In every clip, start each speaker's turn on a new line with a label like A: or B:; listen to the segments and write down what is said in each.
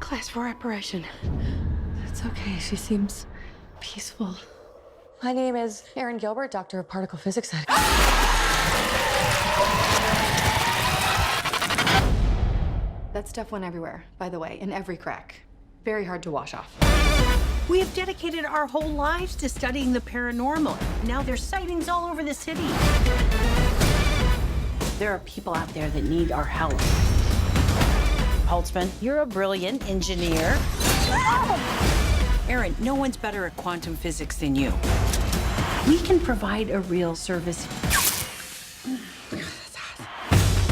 A: class 4 apparition. It's okay. She seems peaceful.
B: My name is Erin Gilbert, Doctor of Particle Physics. That stuff went everywhere, by the way, in every crack. Very hard to wash off.
C: We have dedicated our whole lives to studying the paranormal. Now there's sightings all over the city. There are people out there that need our help. Holtzman, you're a brilliant engineer. Erin, no one's better at quantum physics than you. We can provide a real service.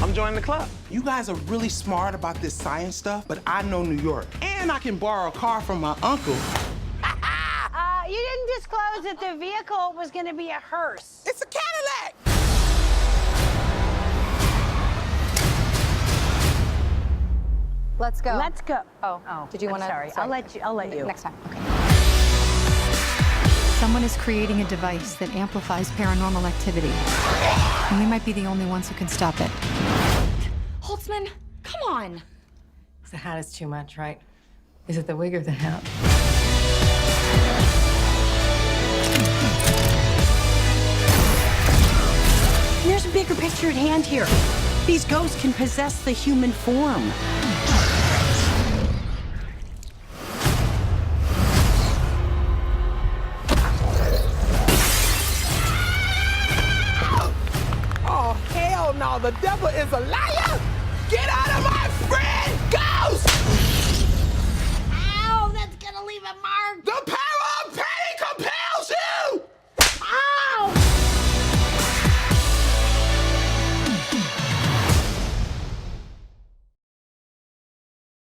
D: I'm joining the club. You guys are really smart about this science stuff, but I know New York. And I can borrow a car from my uncle.
C: You didn't disclose that the vehicle was going to be a hearse.
D: It's a Cadillac!
B: Let's go.
C: Let's go.
B: Oh, did you want to?
C: Sorry, I'll let you.
B: Next time. Okay.
A: Someone is creating a device that amplifies paranormal activity. And we might be the only ones who can stop it.
B: Holtzman, come on.
E: The hat is too much, right? Is it the wig or the hat?
C: There's a bigger picture at hand here. These ghosts can possess the human form.
D: Oh, hell no, the devil is a liar!